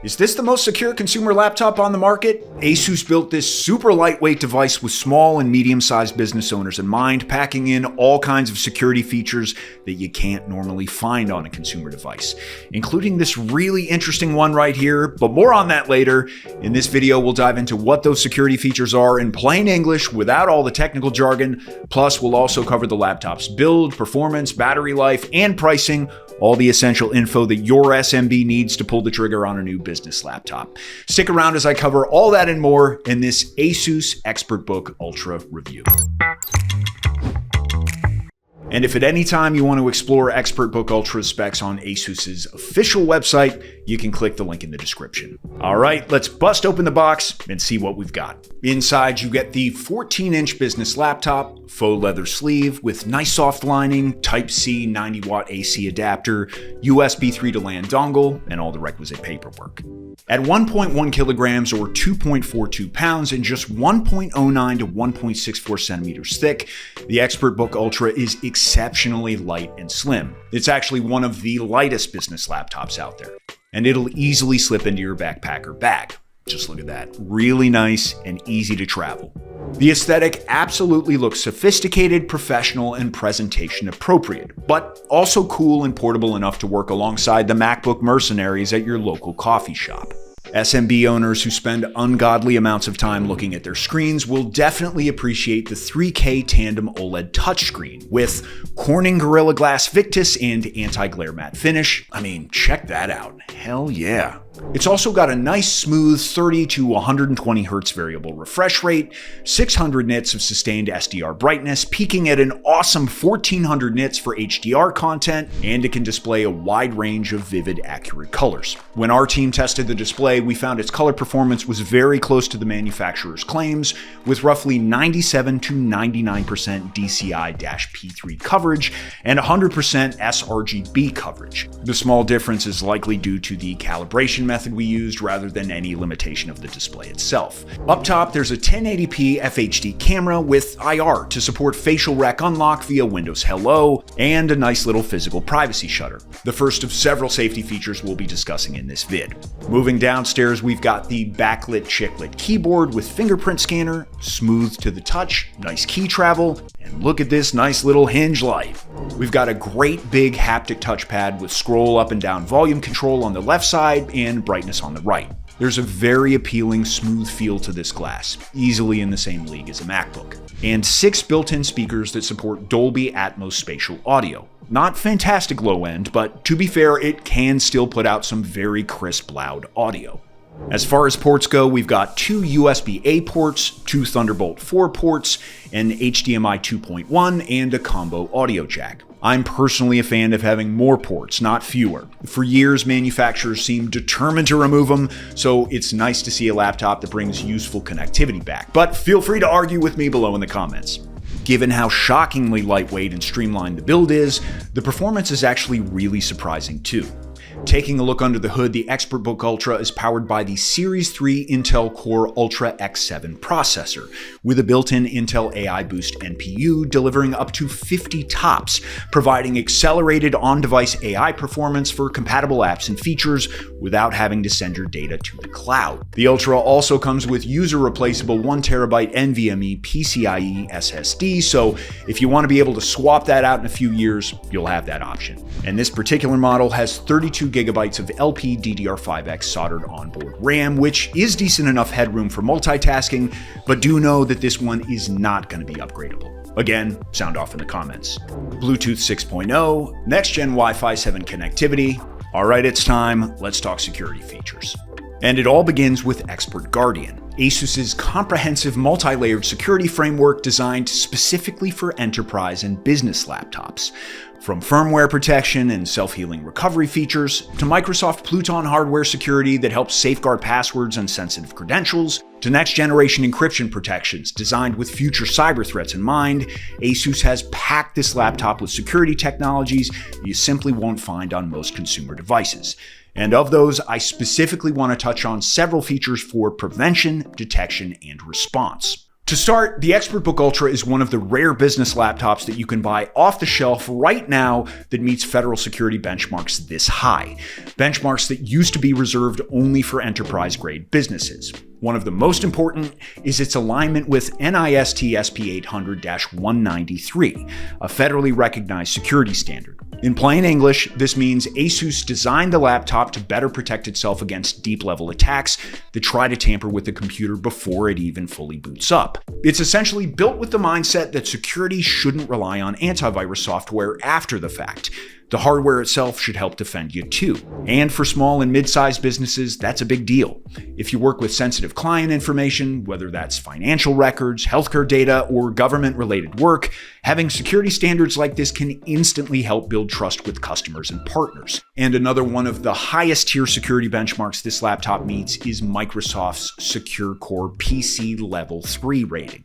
Is this the most secure consumer laptop on the market? ASUS built this super lightweight device with small and medium-sized business owners in mind, packing in all kinds of security features that you can't normally find on a consumer device, including this really interesting one right here, but more on that later. In this video, we'll dive into what those security features are in plain English without all the technical jargon, plus we'll also cover the laptop's build, performance, battery life, and pricing, all the essential info that your SMB needs to pull the trigger on a new business laptop. Stick around as I cover all that and more in this ASUS ExpertBook Ultra review. And if at any time you want to explore ExpertBook Ultra specs on ASUS's official website, you can click the link in the description. All right, let's bust open the box and see what we've got. Inside, you get the 14-inch business laptop, faux leather sleeve with nice soft lining, Type-C 90-watt AC adapter, USB 3 to LAN dongle, and all the requisite paperwork. At 1.1 kilograms or 2.42 pounds and just 1.09 to 1.64 centimeters thick, the ExpertBook Ultra is exceptionally light and slim. It's actually one of the lightest business laptops out there, and it'll easily slip into your backpack or bag. Just look at that. Really nice and easy to travel. The aesthetic absolutely looks sophisticated, professional, and presentation appropriate, but also cool and portable enough to work alongside the MacBook mercenaries at your local coffee shop. SMB owners who spend ungodly amounts of time looking at their screens will definitely appreciate the 3K tandem OLED touchscreen with Corning Gorilla Glass Victus and anti-glare matte finish. I mean, check that out. Hell yeah. It's also got a nice smooth 30 to 120 Hz variable refresh rate, 600 nits of sustained SDR brightness, peaking at an awesome 1400 nits for HDR content, and it can display a wide range of vivid, accurate colors. When our team tested the display, we found its color performance was very close to the manufacturer's claims, with roughly 97 to 99% DCI-P3 coverage and 100% sRGB coverage. The small difference is likely due to the calibration method we used rather than any limitation of the display itself. Up top, there's a 1080p FHD camera with IR to support facial rec unlock via Windows Hello, and a nice little physical privacy shutter, the first of several safety features we'll be discussing in this vid. Moving downstairs, we've got the backlit chiclet keyboard with fingerprint scanner, smooth to the touch, nice key travel, and look at this nice little hinge light. We've got a great big haptic touchpad with scroll up and down volume control on the left side and brightness on the right. There's a very appealing smooth feel to this glass, easily in the same league as a MacBook. And 6 built-in speakers that support Dolby Atmos spatial audio. Not fantastic low end, but to be fair, it can still put out some very crisp, loud audio. As far as ports go, we've got 2 USB-A ports, 2 Thunderbolt 4 ports, an HDMI 2.1, and a combo audio jack. I'm personally a fan of having more ports, not fewer. For years, manufacturers seem determined to remove them, so it's nice to see a laptop that brings useful connectivity back. But feel free to argue with me below in the comments. Given how shockingly lightweight and streamlined the build is, the performance is actually really surprising too. Taking a look under the hood, the ExpertBook Ultra is powered by the Series 3 Intel Core Ultra X7 processor, with a built-in Intel AI Boost NPU delivering up to 50 TOPS, providing accelerated on-device AI performance for compatible apps and features without having to send your data to the cloud. The Ultra also comes with user-replaceable 1TB NVMe PCIe SSD, so if you want to be able to swap that out in a few years, you'll have that option. And this particular model has 32 gigabytes of LPDDR5X soldered onboard RAM, which is decent enough headroom for multitasking, but do know that this one is not going to be upgradable. Again, sound off in the comments. Bluetooth 6.0, next-gen Wi-Fi 7 connectivity. All right, it's time. Let's talk security features. And it all begins with Expert Guardian, ASUS's comprehensive multi-layered security framework designed specifically for enterprise and business laptops. From firmware protection and self-healing recovery features, to Microsoft Pluton hardware security that helps safeguard passwords and sensitive credentials, to next-generation encryption protections designed with future cyber threats in mind, ASUS has packed this laptop with security technologies you simply won't find on most consumer devices. And of those, I specifically want to touch on several features for prevention, detection, and response. To start, the ExpertBook Ultra is one of the rare business laptops that you can buy off the shelf right now that meets federal security benchmarks this high. Benchmarks that used to be reserved only for enterprise-grade businesses. One of the most important is its alignment with NIST SP 800-193, a federally recognized security standard. In plain English, this means ASUS designed the laptop to better protect itself against deep-level attacks that try to tamper with the computer before it even fully boots up. It's essentially built with the mindset that security shouldn't rely on antivirus software after the fact. The hardware itself should help defend you too. And for small and mid-sized businesses, that's a big deal. If you work with sensitive client information, whether that's financial records, healthcare data, or government-related work, having security standards like this can instantly help build trust with customers and partners. And another one of the highest tier security benchmarks this laptop meets is Microsoft's Secure Core PC Level 3 rating.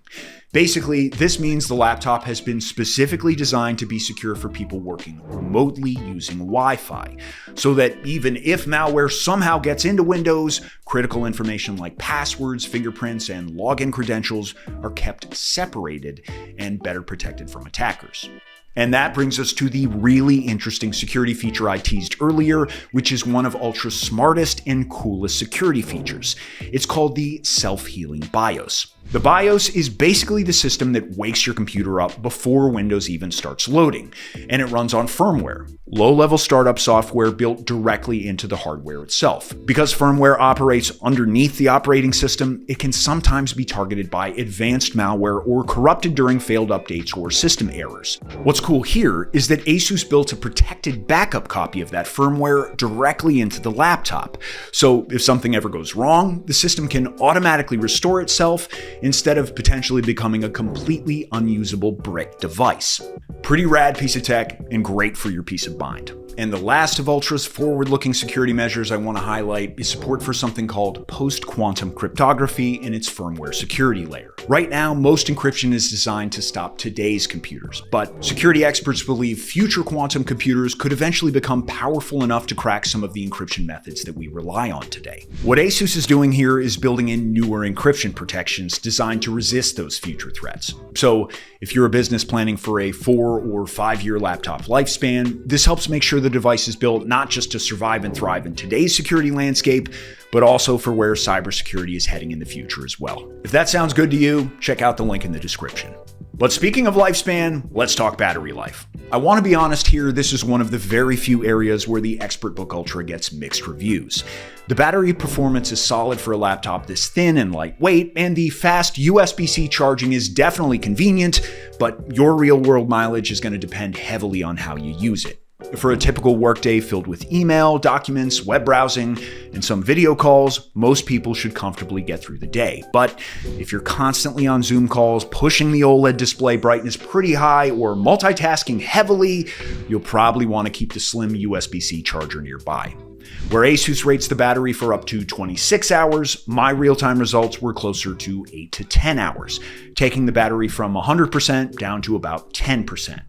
Basically, this means the laptop has been specifically designed to be secure for people working remotely using Wi-Fi, so that even if malware somehow gets into Windows, critical information like passwords, fingerprints, and login credentials are kept separated and better protected from attackers. And that brings us to the really interesting security feature I teased earlier, which is one of Ultra's smartest and coolest security features. It's called the self-healing BIOS. The BIOS is basically the system that wakes your computer up before Windows even starts loading, and it runs on firmware, low-level startup software built directly into the hardware itself. Because firmware operates underneath the operating system, it can sometimes be targeted by advanced malware or corrupted during failed updates or system errors. What's cool here is that ASUS built a protected backup copy of that firmware directly into the laptop. So if something ever goes wrong, the system can automatically restore itself instead of potentially becoming a completely unusable brick device. Pretty rad piece of tech and great for your peace of mind. And the last of Ultra's forward-looking security measures I want to highlight is support for something called post-quantum cryptography in its firmware security layer. Right now, most encryption is designed to stop today's computers, but security experts believe future quantum computers could eventually become powerful enough to crack some of the encryption methods that we rely on today. What ASUS is doing here is building in newer encryption protections designed to resist those future threats. So, if you're a business planning for a 4 or 5 year laptop lifespan, this helps make sure the device is built not just to survive and thrive in today's security landscape, but also for where cybersecurity is heading in the future as well. If that sounds good to you, check out the link in the description. But speaking of lifespan, let's talk battery life. I want to be honest here, this is one of the very few areas where the ExpertBook Ultra gets mixed reviews. The battery performance is solid for a laptop this thin and lightweight, and the fast USB-C charging is definitely convenient, but your real-world mileage is going to depend heavily on how you use it. For a typical workday filled with email, documents, web browsing, and some video calls, most people should comfortably get through the day. But if you're constantly on Zoom calls, pushing the OLED display brightness pretty high, or multitasking heavily, you'll probably want to keep the slim USB-C charger nearby. Where ASUS rates the battery for up to 26 hours, my real-time results were closer to 8 to 10 hours, taking the battery from 100% down to about 10%.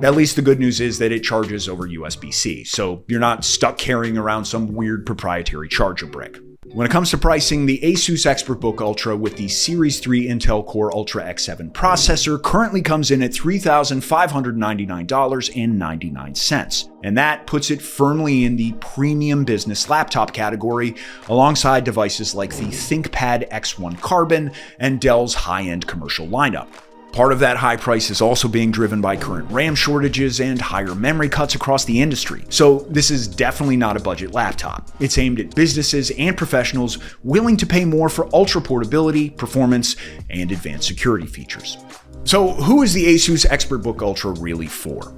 At least the good news is that it charges over USB-C, so you're not stuck carrying around some weird proprietary charger brick. When it comes to pricing, the ASUS ExpertBook Ultra with the Series 3 Intel Core Ultra X7 processor currently comes in at $3,599.99, and that puts it firmly in the premium business laptop category, alongside devices like the ThinkPad X1 Carbon and Dell's high-end commercial lineup. Part of that high price is also being driven by current RAM shortages and higher memory cuts across the industry. So this is definitely not a budget laptop. It's aimed at businesses and professionals willing to pay more for ultra portability, performance, and advanced security features. So who is the ASUS ExpertBook Ultra really for?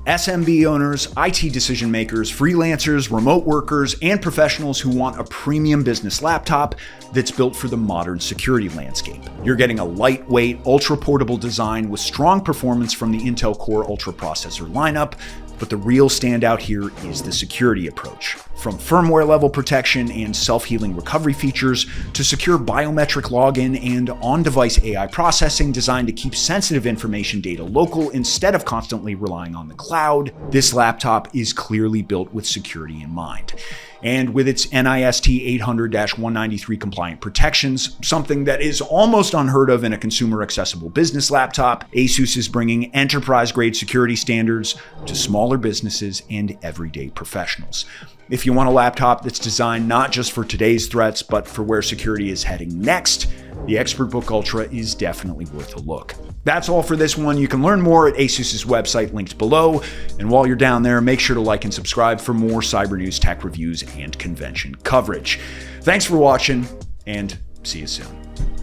SMB owners, IT decision makers, freelancers, remote workers, and professionals who want a premium business laptop that's built for the modern security landscape. You're getting a lightweight, ultra-portable design with strong performance from the Intel Core Ultra processor lineup, but the real standout here is the security approach. From firmware level protection and self-healing recovery features to secure biometric login and on-device AI processing designed to keep sensitive information data local instead of constantly relying on the cloud, this laptop is clearly built with security in mind. And with its NIST 800-193 compliant protections, something that is almost unheard of in a consumer-accessible business laptop, ASUS is bringing enterprise-grade security standards to smaller businesses and everyday professionals. If you want a laptop that's designed not just for today's threats, but for where security is heading next, the ExpertBook Ultra is definitely worth a look. That's all for this one. You can learn more at ASUS's website linked below. And while you're down there, make sure to like and subscribe for more Cybernews tech reviews and convention coverage. Thanks for watching, and see you soon.